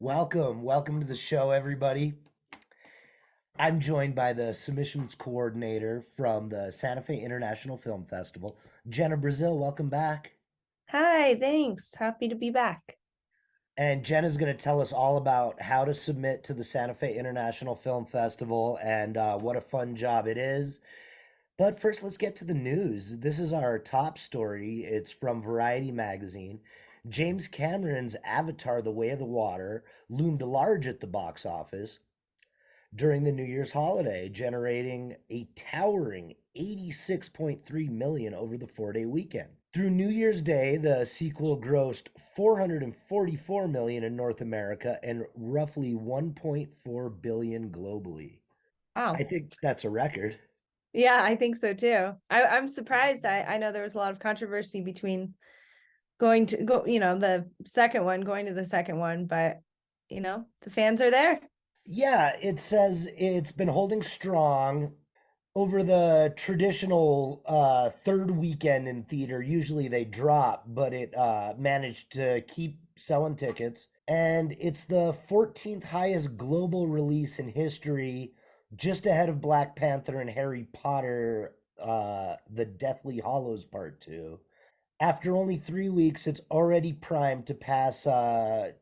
Welcome to the show, everybody. I'm joined by the submissions coordinator from the Santa Fe International Film Festival, Jena Braziel. Welcome back. Hi, thanks. Happy to be back. And Jenna's going to tell us all about how to submit to the Santa Fe International Film Festival and what a fun job it is. But first, let's get to the news. This is our top story. It's from Variety magazine. James Cameron's Avatar: The Way of the Water loomed large at the box office during the New Year's holiday, generating a towering 86.3 million over the 4-day weekend. Through New Year's Day, the sequel grossed 444 million in North America and roughly 1.4 billion globally. I Wow. think that's a record. Yeah, I think so too. I'm surprised. I know there was a lot of controversy between going to go, the second one, going to the second one, but the fans are there. Yeah, it says it's been holding strong over the traditional third weekend in theater. Usually they drop, but it managed to keep selling tickets. And it's the 14th highest global release in history, just ahead of Black Panther and Harry Potter, The Deathly Hollows Part 2. After only 3 weeks, it's already primed to pass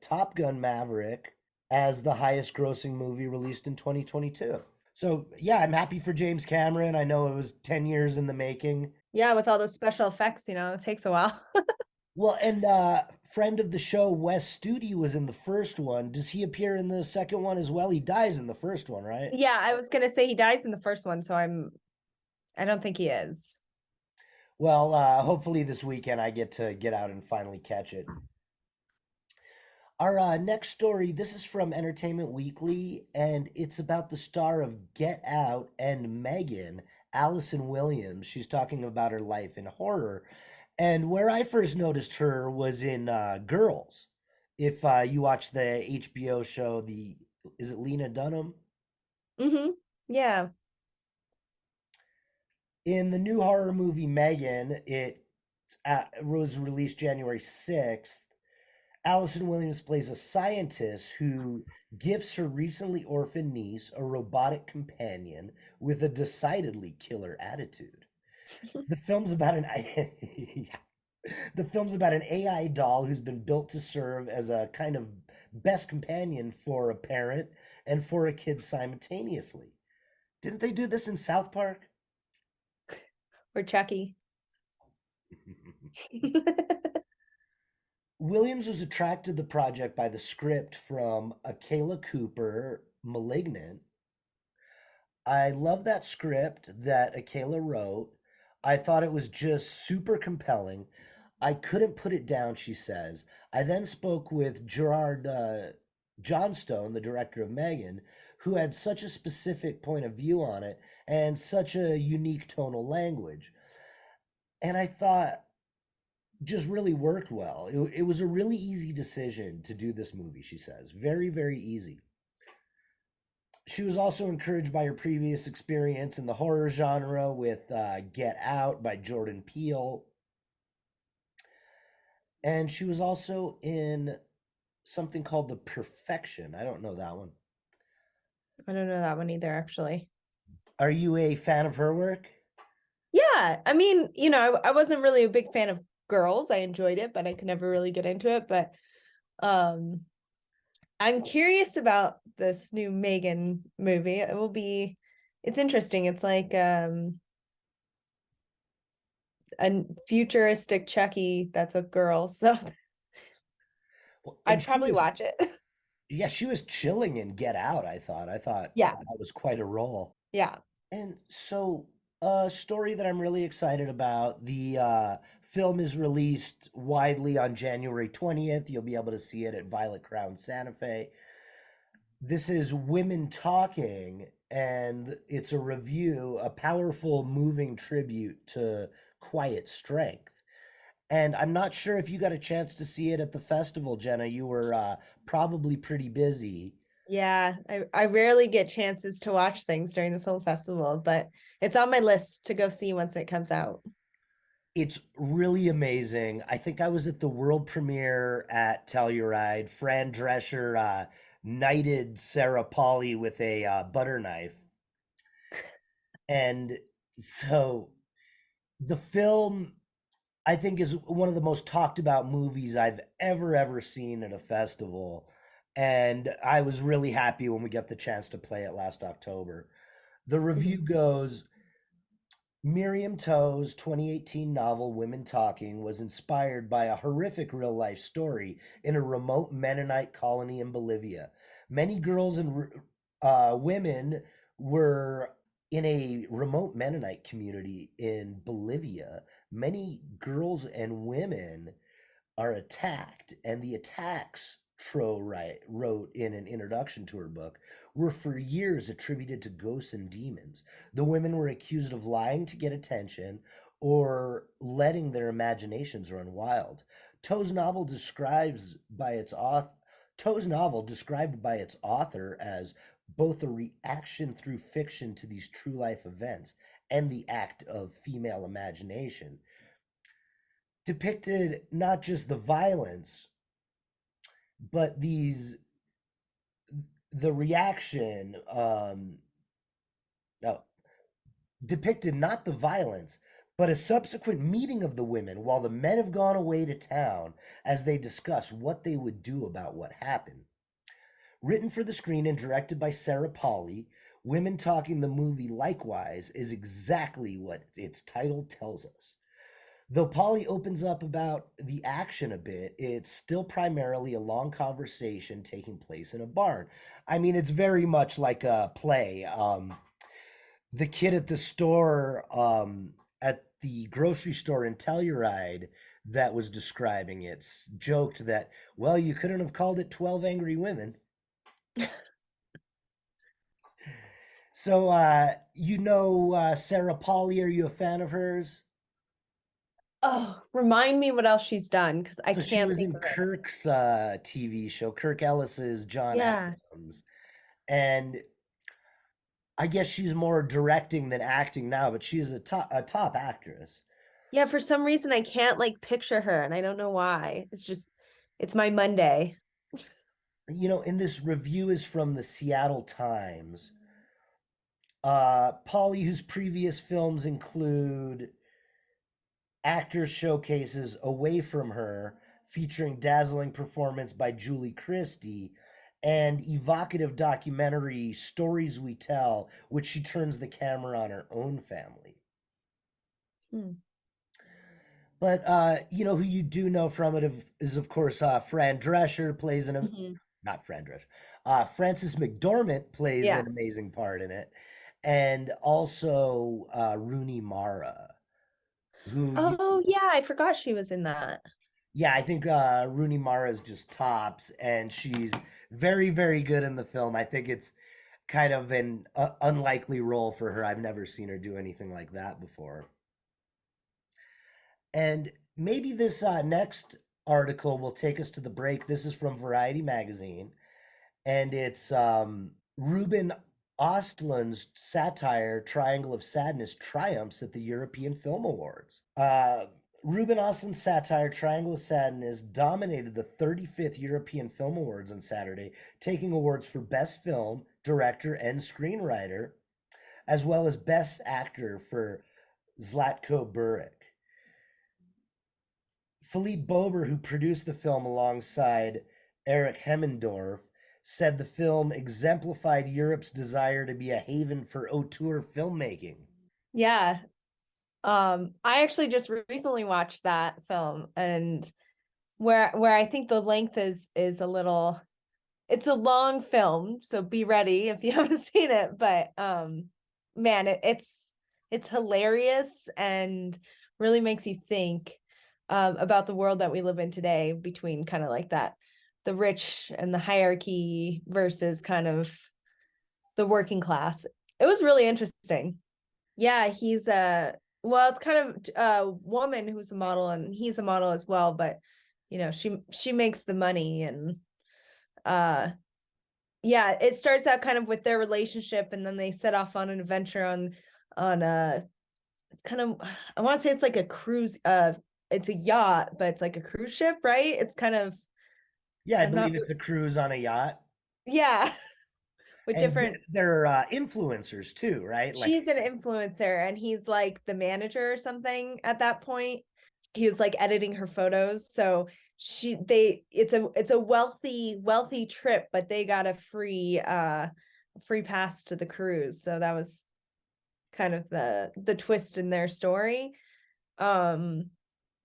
Top Gun Maverick as the highest grossing movie released in 2022. So, yeah, I'm happy for James Cameron. I know it was 10 years in the making. Yeah, with all those special effects, it takes a while. Well, and friend of the show, Wes Studi, was in the first one. Does he appear in the second one as well? He dies in the first one, right? Yeah, I was gonna say he dies in the first one, so I don't think he is. Well, hopefully this weekend I get to get out and finally catch it. Our next story, this is from Entertainment Weekly, and it's about the star of Get Out and Megan, Allison Williams. She's talking about her life in horror. And where I first noticed her was in Girls. If you watch the HBO show, is it Lena Dunham? Mm-hmm. Yeah. In the new horror movie Megan, it was released January 6th. Allison Williams plays a scientist who gifts her recently orphaned niece a robotic companion with a decidedly killer attitude. The film's about an yeah. The film's about an AI doll who's been built to serve as a kind of best companion for a parent and for a kid simultaneously. Didn't they do this in South Park? Or Chucky. Williams was attracted to the project by the script from Akela Cooper, Malignant. I love that script that Akela wrote. I thought it was just super compelling. I couldn't put it down, she says. I then spoke with Gerard Johnstone, the director of Megan, who had such a specific point of view on it and such a unique tonal language. And I thought just really worked well. It was a really easy decision to do this movie, she says. Very, very easy. She was also encouraged by her previous experience in the horror genre with Get Out by Jordan Peele. And she was also in something called The Perfection. I don't know that one. I don't know that one either, actually. Are you a fan of her work? Yeah, I mean, I wasn't really a big fan of Girls. I enjoyed it, but I could never really get into it. But um, I'm curious about this new Megan movie. It's interesting. It's like a futuristic Chucky that's a girl. So Well, and I'd probably watch it. yeah, she was chilling in Get Out, I thought. I thought Yeah, that was quite a role. yeah. And so, a story that I'm really excited about. The film is released widely on January 20th. You'll be able to see it at Violet Crown Santa Fe. This is Women Talking, and it's a review, a powerful, moving tribute to quiet strength. And I'm not sure if you got a chance to see it at the festival, Jenna. You were probably pretty busy. Yeah, I rarely get chances to watch things during the film festival, but it's on my list to go see once it comes out. It's really amazing. I think I was at the world premiere at Telluride. Fran Drescher knighted Sarah Polly with a butter knife. And so the film, I think, is one of the most talked about movies I've ever seen at a festival. And I was really happy when we got the chance to play it last October. The review Mhm. goes, Miriam Toe's 2018 novel Women Talking was inspired by a horrific real life story in a remote Mennonite colony in Bolivia. Many girls and women were in a remote Mennonite community in Bolivia. Many girls and women are attacked, and the attacks, wrote in an introduction to her book, were for years attributed to ghosts and demons. The women were accused of lying to get attention or letting their imaginations run wild. Toe's novel describes by its author Toe's novel, described by its author as both a reaction through fiction to these true life events and the act of female imagination, depicted not just the violence, but the reaction, no, depicted not the violence, but a subsequent meeting of the women while the men have gone away to town as they discuss what they would do about what happened. Written for the screen and directed by Sarah Polly, Women Talking the movie likewise is exactly what its title tells us. Though Polly opens up about the action a bit, it's still primarily a long conversation taking place in a barn. I mean, it's very much like a play. The kid at the store, at the grocery store in Telluride, that was describing it joked that, well, you couldn't have called it 12 Angry Women. So, Sarah Polly, are you a fan of hers? Oh, remind me what else she's done because I So she can't was think in of it. Kirk's TV show, Kirk Ellis's John Yeah. Adams. And I guess she's more directing than acting now, but she's a top actress. Yeah, for some reason I can't like picture her and I don't know why. It's my Monday. And this review is from the Seattle Times. Polly, whose previous films include actors showcases Away From Her, featuring dazzling performance by Julie Christie, and evocative documentary Stories We Tell, which she turns the camera on her own family. Hmm. But who you do know from it is of course Fran Drescher plays an Mhm. not Fran Drescher. Frances McDormand plays Yeah. an amazing part in it, and also Rooney Mara, who Oh, yeah, I forgot she was in that. yeah, I think Rooney Mara is just tops, and she's very good in the film. I think it's kind of an unlikely role for her. I've never seen her do anything like that before. And maybe this next article will take us to the break. This is from Variety Magazine, and it's Ruben Östlund's satire Triangle of Sadness triumphs at the European Film Awards. Ruben Östlund's satire Triangle of Sadness dominated the 35th European Film Awards on Saturday, taking awards for Best Film, Director, and Screenwriter, as well as Best Actor for Zlatko Buric. Philippe Bober, who produced the film alongside Eric Hemmendorf, said the film exemplified Europe's desire to be a haven for auteur filmmaking. Yeah. I actually just recently watched that film and where I think the length is a little it's a long film, so be ready if you haven't seen it, but man, it's hilarious and really makes you think about the world that we live in today between kind of like that the rich and the hierarchy versus kind of the working class. It was really interesting. Yeah, he's a well, it's kind of a woman who's a model and he's a model as well, but she makes the money and uh yeah, it starts out kind of with their relationship and then they set off on an adventure on it's kind of, I want to say it's like a cruise, it's a yacht, but it's like a cruise ship, right? It's kind of, Yeah, I I'm not, believe it's a cruise on a yacht. yeah, with And different, they're influencers too, right? Like, she's an influencer and he's like the manager or something at that point. He was like editing her photos. So it's a wealthy trip, but they got a free pass to the cruise. So that was kind of the twist in their story. Um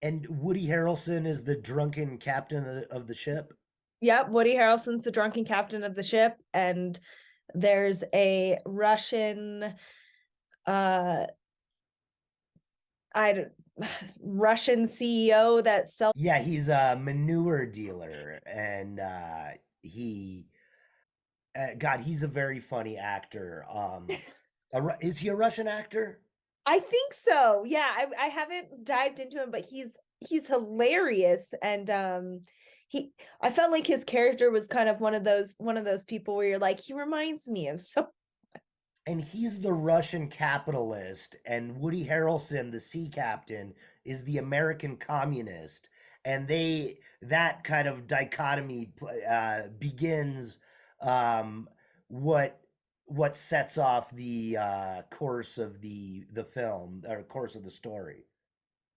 and Woody Harrelson is the drunken captain of the ship. yeah, Woody Harrelson's the drunken captain of the ship, and there's a uh I Russian CEO that sells. Yeah, he's a manure dealer, and God, he's a very funny actor. Is he a Russian actor? I think so. Yeah, I haven't dived into him, but he's hilarious, and he I felt like his character was kind of one of those people where you're like, he reminds me of so. And he's the Russian capitalist, and Woody Harrelson, the sea captain, is the American communist. And that kind of dichotomy begins um, what what sets off the course of the film or course of the story.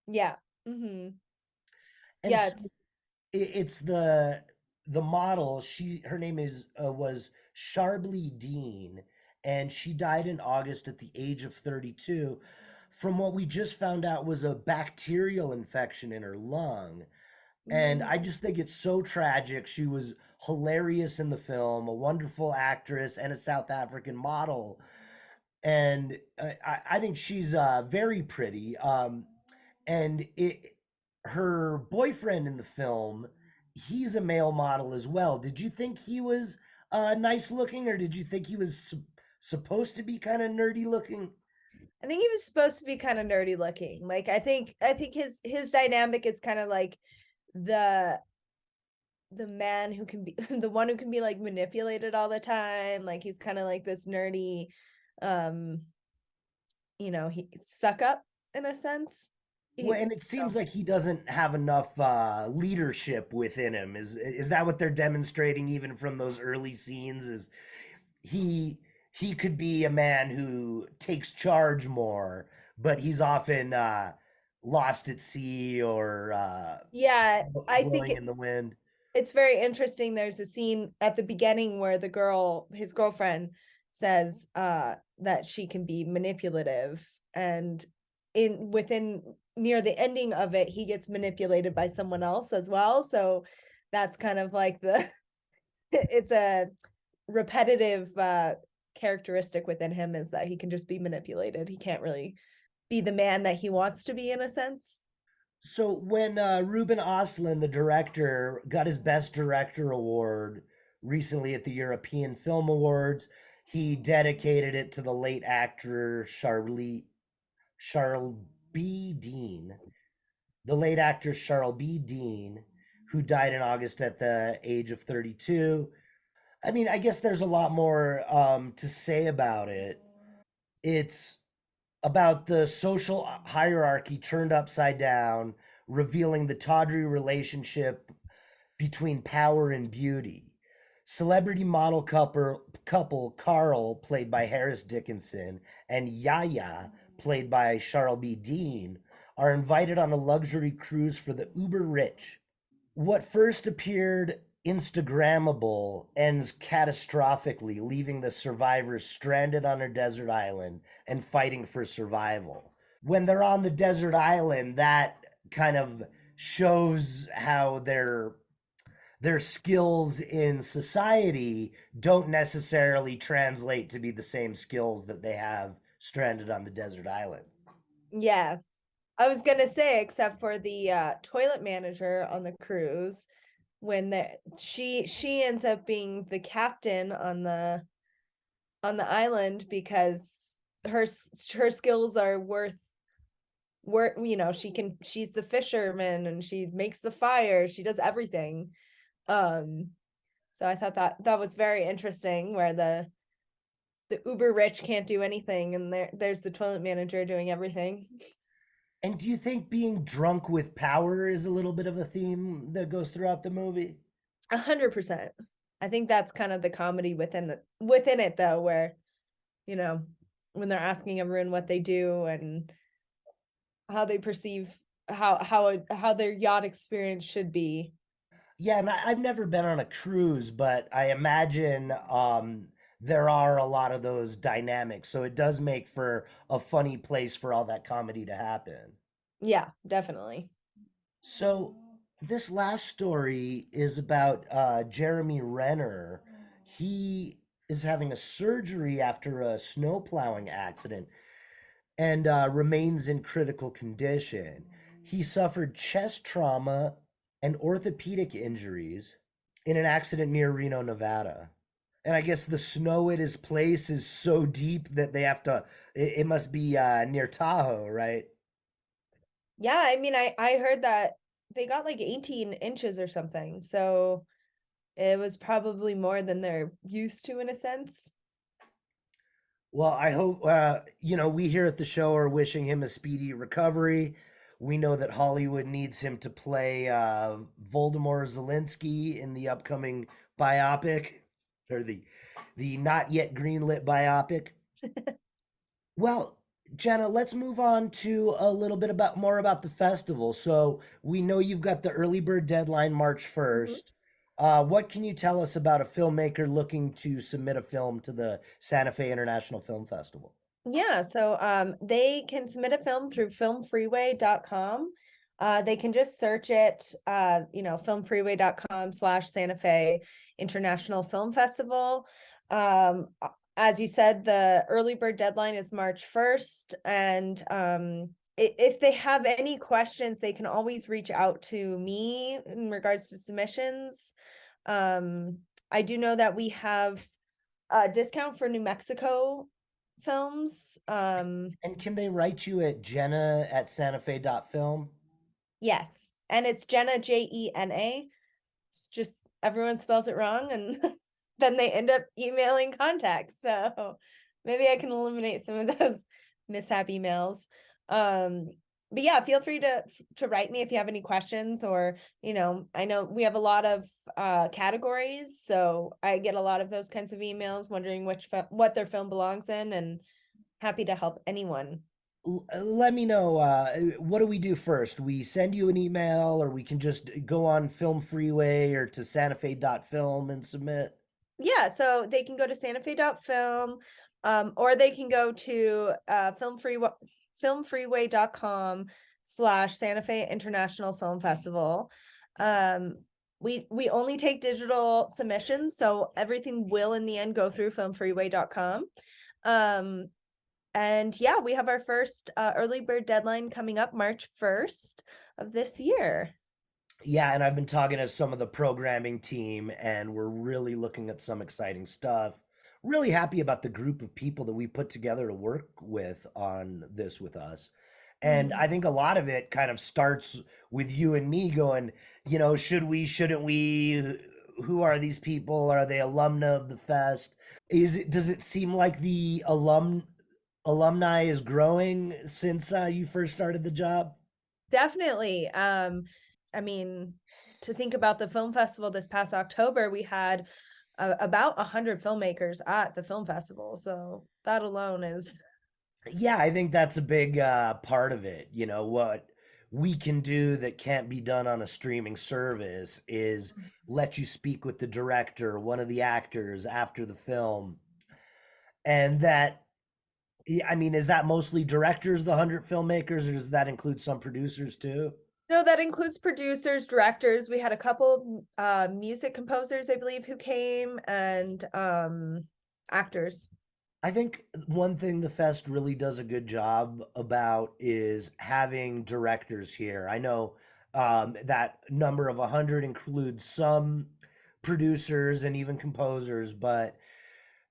Yeah. Hmm. And Yeah, so it's it's the model. Her name is was Sharbly Dean, and she died in August at the age of 32 from what we just found out was a bacterial infection in her lung. And I mm, just think it's so tragic. She was hilarious in the film, a wonderful actress, and a South African model. And I think she's very pretty. And her boyfriend in the film, he's a male model as well. Did you think he was nice looking, or did you think he was supposed to be kind of nerdy looking? I think he was supposed to be kind of nerdy looking. Like I think his dynamic is kind of like the the man who can be the one who can be like manipulated all the time. Like he's kind of like this nerdy, um, he suck up in a sense. Well, He and it seems like he doesn't have enough leadership within him. Is that what they're demonstrating even from those early scenes? Is he he could be a man who takes charge more, but he's often lost at sea or Yeah, I think blowing in the wind. it's very interesting. There's a scene at the beginning where his girlfriend, says that she can be manipulative, and in within near the ending of it, he gets manipulated by someone else as well. So that's kind of like the it's a repetitive characteristic within him, is that he can just be manipulated. He can't really be the man that he wants to be in a sense. So when Ruben Östlund, the director, got his Best Director award recently at the European Film Awards, he dedicated it to the late actor Charles B. Dean, the late actor Charles B. Dean, who died in August at the age of 32. I mean, I guess there's a lot more to say about it. It's about the social hierarchy turned upside down, revealing the tawdry relationship between power and beauty. Celebrity model couple Carl, played by Harris Dickinson, and Yaya, played by Charles B. Dean, are invited on a luxury cruise for the uber rich. What first appeared Instagrammable ends catastrophically, leaving the survivors stranded on a desert island and fighting for survival. When they're on the desert island, that kind of shows how their skills in society don't necessarily translate to be the same skills that they have stranded on the desert island. Yeah, I was gonna say, except for the toilet manager on the cruise, when she ends up being the captain on the island, because her her skills are worth, she's the fisherman and she makes the fire, she does everything. Um, so I thought that was very interesting, where the uber rich can't do anything, and there's the toilet manager doing everything. And do you think being drunk with power is a little bit of a theme that goes throughout the movie? 100%. I think that's kind of the comedy within it though, where you know when they're asking everyone what they do and how they perceive how their yacht experience should be. Yeah, and I've never been on a cruise, but I imagine there are a lot of those dynamics. So it does make for a funny place for all that comedy to happen. Yeah, definitely. So this last story is about Jeremy Renner. He is having a surgery after a snow plowing accident and remains in critical condition. He suffered chest trauma and orthopedic injuries in an accident near Reno, Nevada. And I guess the snow at his place is so deep that they have to, it must be near Tahoe, right? Yeah, I mean, I heard that they got like 18 inches or something, so it was probably more than they're used to in a sense. Well, I hope, we here at the show are wishing him a speedy recovery. We know that Hollywood needs him to play Voldemort Zelensky in the upcoming biopic, or the not yet greenlit biopic. Well, Jenna, let's move on to a little bit about more about the festival. So we know you've got the early bird deadline March Mhm. 1st. What can you tell us about a filmmaker looking to submit a film to the Santa Fe International Film Festival? Yeah, so they can submit a film through filmfreeway.com. They can just search it, filmfreeway.com/ Santa Fe International Film Festival. As you said, the early bird deadline is March 1st. And if they have any questions, they can always reach out to me in regards to submissions. Um, I do know that we have a discount for New Mexico films. And can they write you at Jenna at santafe.film? Yes, and it's Jena, Jena. It's just everyone spells it wrong, and then they end up emailing contacts. So maybe I can eliminate some of those mishap emails. Um, but yeah, feel free to write me if you have any questions, or I know we have a lot of categories, so I get a lot of those kinds of emails wondering what their film belongs in, and happy to help anyone. Let me know, what do we do first? We send you an email, or we can just go on Film Freeway or to santafe.film and submit? Yeah, so they can go to santafe.film, or they can go to filmfreeway.com/ Santa Fe International Film Festival. Um, we only take digital submissions, so everything will in the end go through filmfreeway.com. Um, and yeah, we have our first early bird deadline coming up March 1st of this year. Yeah, and I've been talking to some of the programming team, and we're really looking at some exciting stuff. Really happy about the group of people that we put together to work with on this with us. And Mhm. I think a lot of it kind of starts with you and me going, should we, shouldn't we? Who are these people? Are they alumna of the fest? Does it seem like the alumni is growing since you first started the job? Definitely. I mean, to think about the film festival this past October, we had about 100 filmmakers at the film festival. So that alone is Yeah, I think that's a big part of it. What we can do that can't be done on a streaming service is let you speak with the director, one of the actors after the film. And that, yeah, I mean, is that mostly directors, the 100 filmmakers, or does that include some producers too? no, that includes producers, directors. We had a couple music composers, I believe, who came, and actors. I think one thing the Fest really does a good job about is having directors here. I know that number of 100 includes some producers and even composers, but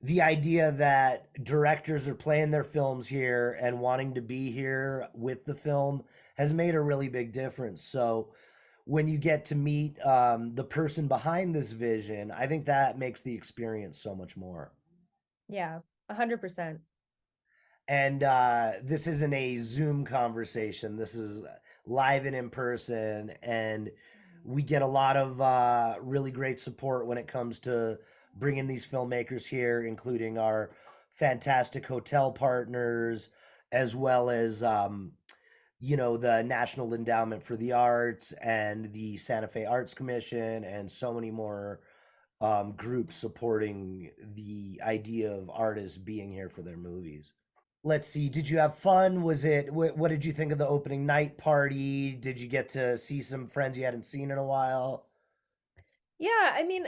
the idea that directors are playing their films here and wanting to be here with the film has made a really big difference. So when you get to meet the person behind this vision, I think that makes the experience so much more. Yeah. 100%. And this isn't a Zoom conversation. This is live and in person, and we get a lot of really great support when it comes to bringing these filmmakers here, including our fantastic hotel partners, as well as the National Endowment for the Arts and the Santa Fe Arts Commission, and so many more groups supporting the idea of artists being here for their movies. Let's see. Did you have fun? What did you think of the opening night party? Did you get to see some friends you hadn't seen in a while? Yeah, I mean,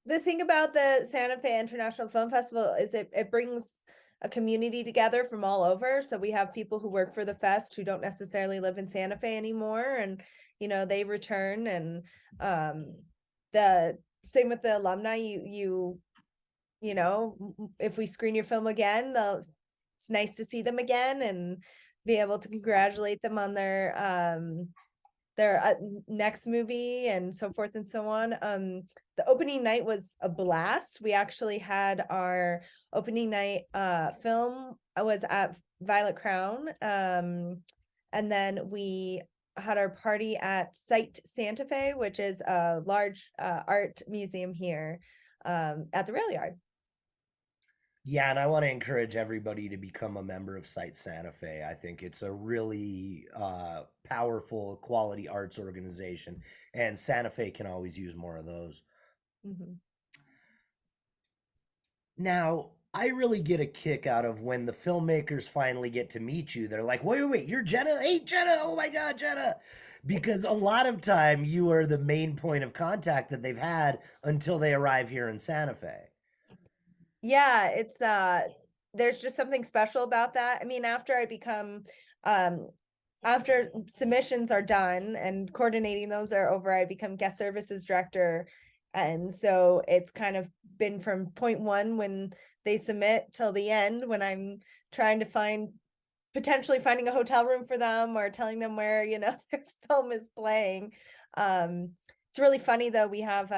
the thing about the Santa Fe International Film Festival is it brings a community together from all over. So we have people who work for the fest who don't necessarily live in Santa Fe anymore, and they return. And the same with the alumni. If we screen your film again, it's nice to see them again and be able to congratulate them on their next movie and so forth and so on. The opening night was a blast. We actually had our opening night film. I was at Violet Crown, and then we had our party at Site Santa Fe, which is a large art museum here at the rail yard. Yeah, and I want to encourage everybody to become a member of Site Santa Fe. I think it's a really powerful quality arts organization, and Santa Fe can always use more of those. Mhm. Now, I really get a kick out of when the filmmakers finally get to meet you. They're like, wait, wait, wait, you're Jena? Hey, Jena, oh my God, Jena. Because a lot of time you are the main point of contact that they've had until they arrive here in Santa Fe. Yeah, it's there's just something special about that. I mean, um after submissions are done and coordinating those are over, I become guest services director. And so it's kind of been from point one when they submit till the end when I'm trying to potentially finding a hotel room for them or telling them where, their film is playing. It's really funny though. We have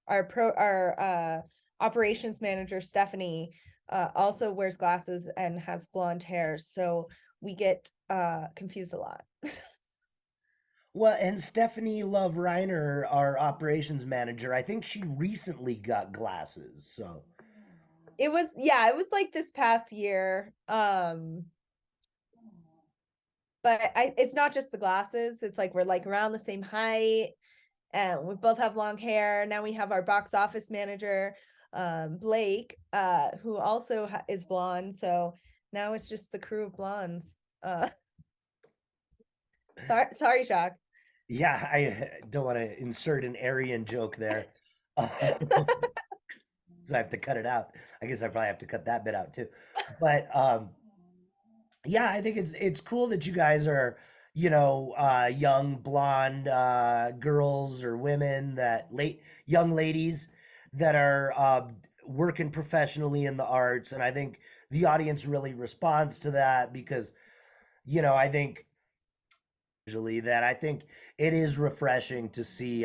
our operations manager Stephanie also wears glasses and has blonde hair, so we get confused a lot. Well, and Stephanie Love Reiner, our operations manager, I think she recently got glasses. So, It was like this past year. But it's not just the glasses. It's like we're like around the same height, and we both have long hair. Now we have our box office manager, Blake, who also is blonde. So now it's just the crew of blondes. Sorry, Jacques. yeah, I don't want to insert an Aryan joke there. So I have to cut it out. I guess I probably have to cut that bit out too. But yeah, I think it's cool that you guys are, young blonde girls or women that late young ladies that are working professionally in the arts, and I think the audience really responds to that because, I think usually that I think it is refreshing to see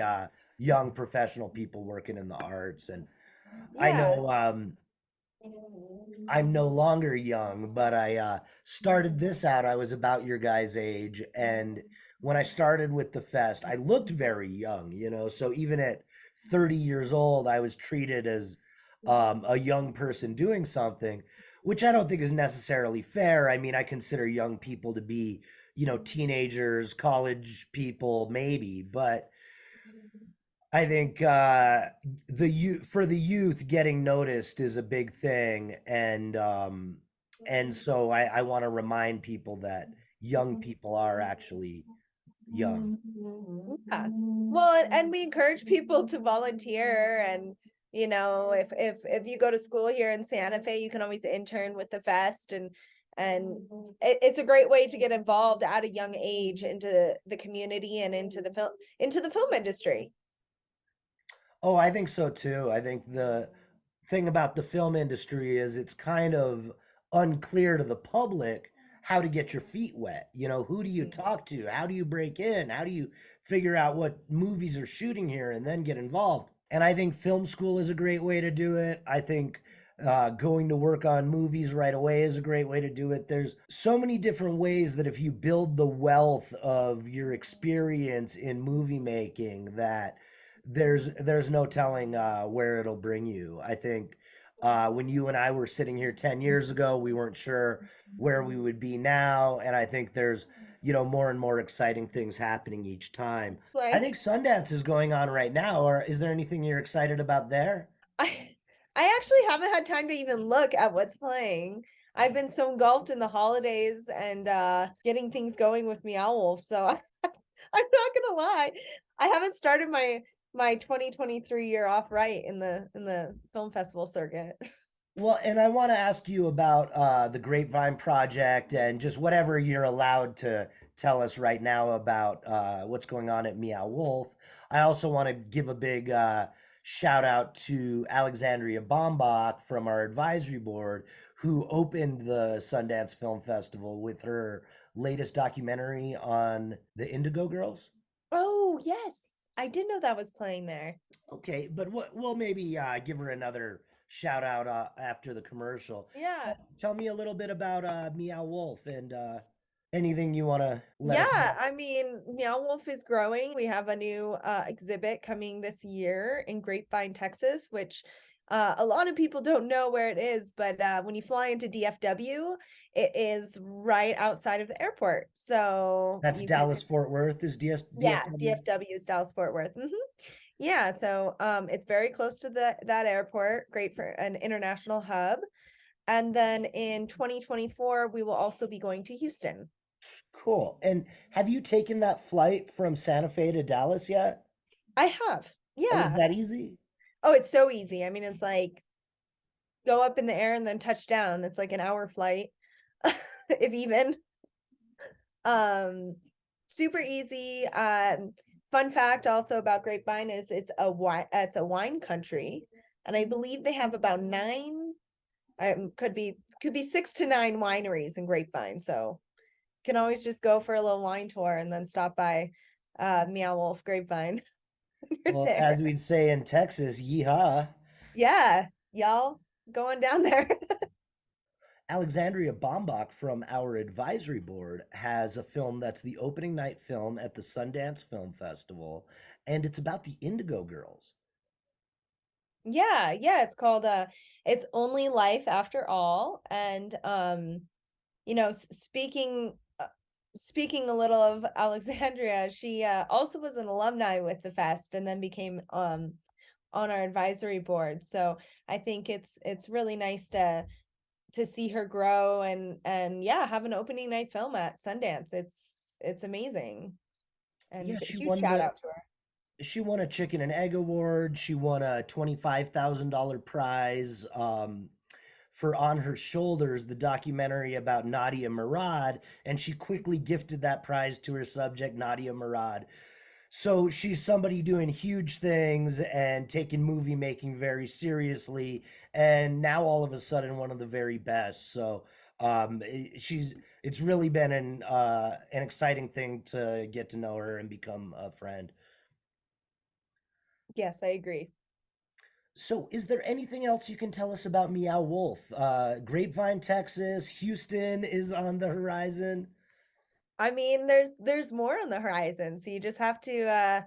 young professional people working in the arts, and I Yeah. know I'm no longer young, but I started this out. I was about your guys' age. And when I started with the fest, I looked very young, So even at 30 years old, I was treated as a young person doing something, which I don't think is necessarily fair. I mean, I consider young people to be, teenagers, college people, maybe, but I think the youth for the youth getting noticed is a big thing, and so I want to remind people that young people are actually young. Yeah. Well, and we encourage people to volunteer, and if you go to school here in Santa Fe, you can always intern with the fest, and it's a great way to get involved at a young age into the community and into the film industry. Oh, I think so too. I think the thing about the film industry is it's kind of unclear to the public how to get your feet wet. Who do you talk to? How do you break in? How do you figure out what movies are shooting here and then get involved? And I think film school is a great way to do it. I think Going to work on movies right away is a great way to do it. There's so many different ways that if you build the wealth of your experience in movie making, that there's no telling where it'll bring you. I think when you and I were sitting here 10 years ago, we weren't sure where we would be now, and I think there's more and more exciting things happening each time. I think Like Sundance is going on right now. Or is there anything you're excited about there? I I actually haven't had time to even look at what's playing. I've been so engulfed in the holidays and getting things going with Meow Wolf, so I'm not gonna lie. I haven't started my 2023 year off right in the film festival circuit. Well, and I want to ask you about the Grapevine Project and just whatever you're allowed to tell us right now about what's going on at Meow Wolf. I also want to give a big shout out to Alexandria Bombach from our advisory board, who opened the Sundance Film Festival with her latest documentary on the Indigo Girls. Oh, yes. I did know that was playing there. Okay, but we'll maybe give her another shout out after the commercial. Yeah. Tell me a little bit about Meow Wolf and anything you want to let us Yeah, know. I mean, Meow Wolf is growing. We have a new exhibit coming this year in Grapevine, Texas, which a lot of people don't know where it is, but when you fly into DFW, it is right outside of the airport. So That's you can, Dallas Fort Worth is yeah, DFW. DFW is Dallas Fort Worth. Yeah, so it's very close to that airport, great for an international hub. And then in 2024, we will also be going to Houston. Cool. And have you taken that flight from Santa Fe to Dallas yet? I have. And was Yeah. that easy? Oh, it's so easy. I mean, it's like go up in the air and then touch down. It's like an hour flight, if even. Um, Super easy. Fun fact also about Grapevine is it's a wine country, and I believe they have about nine, could be 6 to 9 wineries in Grapevine. So you can always just go for a little wine tour and then stop by Meow Wolf Grapevine. You're Well, there. as we'd say in Texas, yeehaw. Yeah, y'all going down there. Alexandria Bombach from our advisory board has a film that's the opening night film at the Sundance Film Festival, and it's about the Indigo Girls. Yeah, yeah, it's called It's Only Life After All. And speaking a little of Alexandria, she also was an alumni with the fest and then became on our advisory board. So I think it's really nice to see her grow and yeah, have an opening night film at Sundance. It's amazing. Yeah, And huge shout out to her. she won a chicken and egg award. She won a $25,000 prize for On Her Shoulders, the documentary about Nadia Murad, and she quickly gifted that prize to her subject, Nadia Murad. So she's somebody doing huge things and taking movie making very seriously, and now all of a sudden one of the very best. So she's it's really been an exciting thing to get to know her and become a friend. Yes, I agree. So, is there anything else you can tell us about Meow Wolf? Grapevine, Texas, Houston is on the horizon. I mean, there's more on the horizon, so you just have to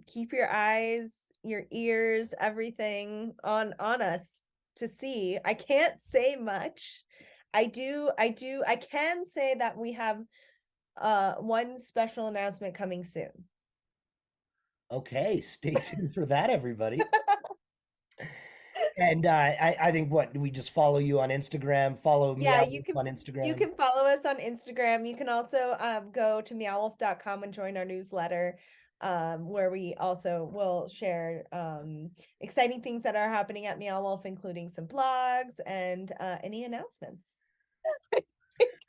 keep your eyes, your ears, everything on us to see. I can't say much. I can say that we have one special announcement coming soon. Okay, stay tuned for that, everybody. And I think what we just follow you on Instagram, follow Yeah, Meow Wolf on you Instagram. can follow us on Instagram. You can also go to meowwolf.com and join our newsletter, where we also will share exciting things that are happening at Meow Wolf, including some blogs and any announcements.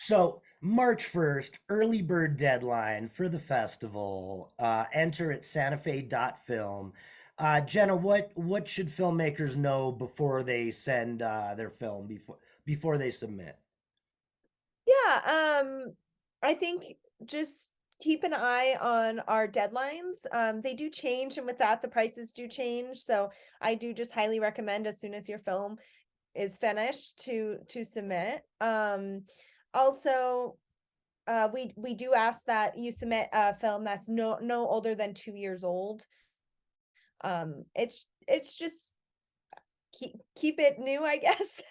So, March 1st, early bird deadline for the festival. Enter at santafe.film. Jenna, what should filmmakers know before they send their film before they submit? Yeah, I think just keep an eye on our deadlines. They do change, and with that, the prices do change. So I do just highly recommend as soon as your film is finished to submit. Also, we do ask that you submit a film that's no older than 2 years old. It's just keep it new, I guess.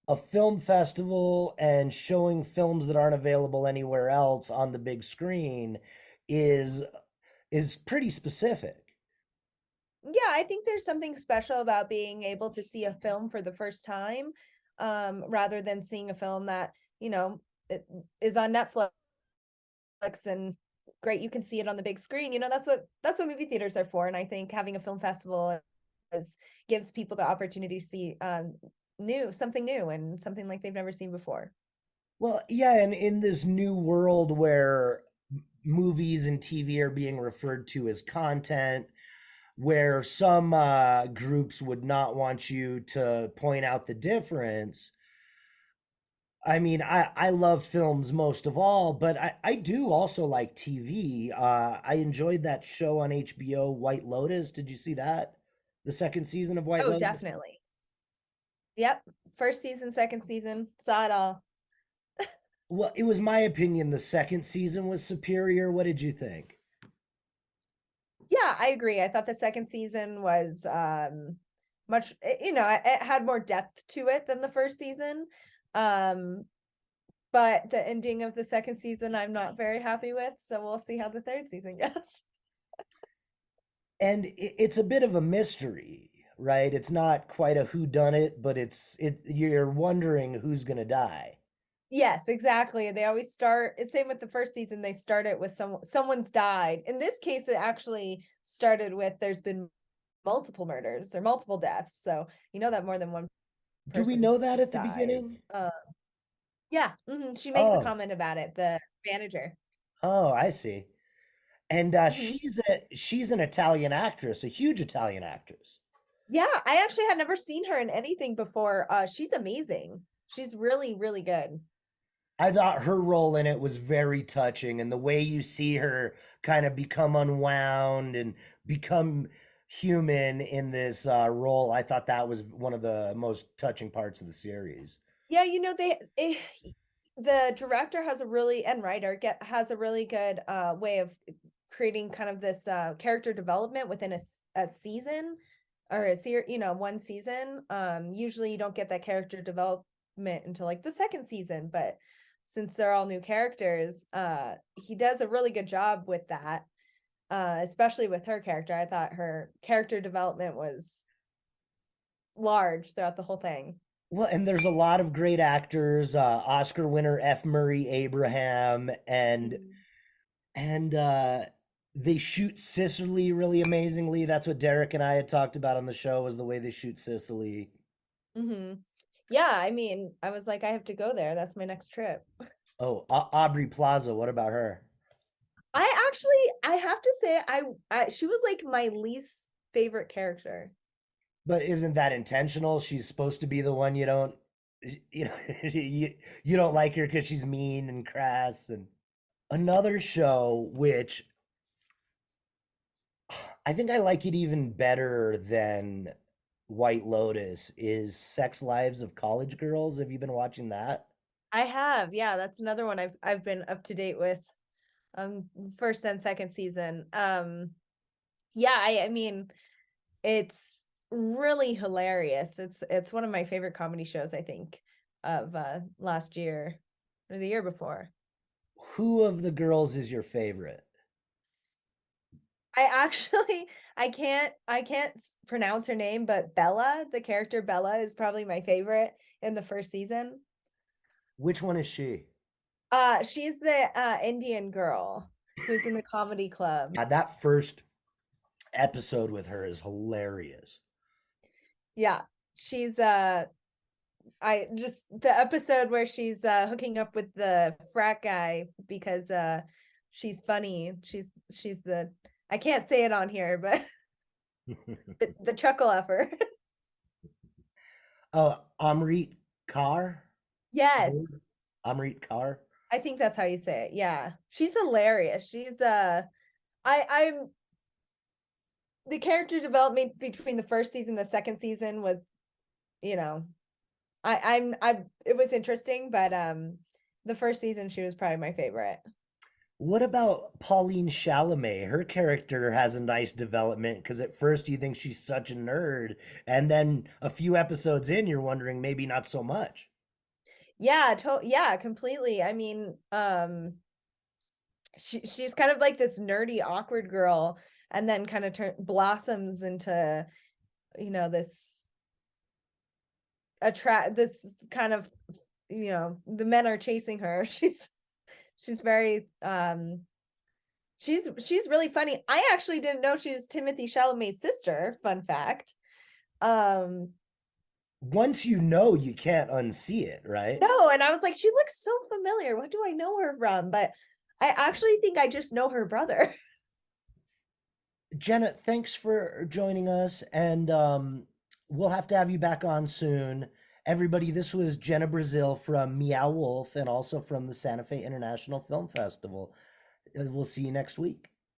A film festival and showing films that aren't available anywhere else on the big screen is is pretty specific. Yeah, I think there's something special about being able to see a film for the first time, rather than seeing a film that, you know, it is on Netflix and great, you can see it on the big screen. That's what movie theaters are for. And I think having a film festival gives people the opportunity to see something new and something like they've never seen before. Well, yeah, and in this new world where movies and TV are being referred to as content, where some groups would not want you to point out the difference. I mean, I love films most of all, but I do also like TV. I enjoyed that show on HBO, White Lotus. Did you see that? The second season of White Oh, Lotus? definitely. Yep. First season, second season, saw it all. Well, it was my opinion the second season was superior. What did you think? Yeah, I agree. I thought the second season was much, it had more depth to it than the first season. Um, but the ending of the second season I'm not very happy with, so we'll see how the third season goes. And it's a bit of a mystery, right? It's not quite a who done it, but you're wondering who's going to die. Yes, exactly. They always start, same with the first season, they start it with someone's died. In this case, it actually started with there's been multiple murders or multiple deaths. So you know that more than one Do we person know that at the dies. beginning? Yeah, she makes a Oh, comment about it, the manager. oh, I see. And Hmm. she's an Italian actress, a huge Italian actress. Yeah, I actually had never seen her in anything before. She's amazing. She's really, really good. I thought her role in it was very touching, and the way you see her kind of become unwound and become human in this role, I thought that was one of the most touching parts of the series. Yeah, the director has a really and writer get has a really good way of creating kind of this character development within a season or a series, one season. Usually you don't get that character development until like the second season, but since they're all new characters, he does a really good job with that. Especially with her character. I thought her character development was large throughout the whole thing. Well, and there's a lot of great actors, Oscar winner F. Murray Abraham, and they shoot Sicily really amazingly. That's what Derek and I had talked about on the show was the way they shoot Sicily. Mm-hmm. Yeah, I mean, I was like, I have to go there. That's my next trip. Oh, Aubrey Plaza, what about her? I have to say, she was like my least favorite character. But isn't that intentional? She's supposed to be the one you don't, you know, you don't like her because she's mean and crass. And another show which I think I like it even better than White Lotus is Sex Lives of College Girls. Have you been watching that? I have, yeah, that's another one I've been up to date with. First and second season. Yeah, I mean, it's really hilarious. It's one of my favorite comedy shows, I think, of last year or the year before. Who of the girls is your favorite? I actually I can't pronounce her name, but Bella, the character Bella, is probably my favorite in the first season. Which one is she? She's the Indian girl who's in the comedy club. That first episode with her is hilarious. Yeah, she's I just the episode where she's hooking up with the frat guy because she's funny. She's the I can't say it on here, but the chuckle effer. Oh, Amrit Kaur? Yes. Amrit Kaur? I think that's how you say it. Yeah. She's hilarious. She's I'm the character development between the first season and the second season was you know, I it was interesting, but the first season she was probably my favorite. What about Pauline Chalamet? Her character has a nice development because at first you think she's such a nerd, and then a few episodes in, you're wondering maybe not so much. Yeah, yeah, completely. I mean, she's kind of like this nerdy, awkward girl, and then kind of blossoms into, this this kind of, the men are chasing her. She's very she's really funny. I actually didn't know she was Timothy Chalamet's sister, fun fact. Um Once you know, you can't unsee it, right? no, and I was like, she looks so familiar. What do I know her from? But I actually think I just know her brother. Jenna, thanks for joining us, and we'll have to have you back on soon. Everybody, this was Jena Braziel from Meow Wolf and also from the Santa Fe International Film Festival. We'll see you next week.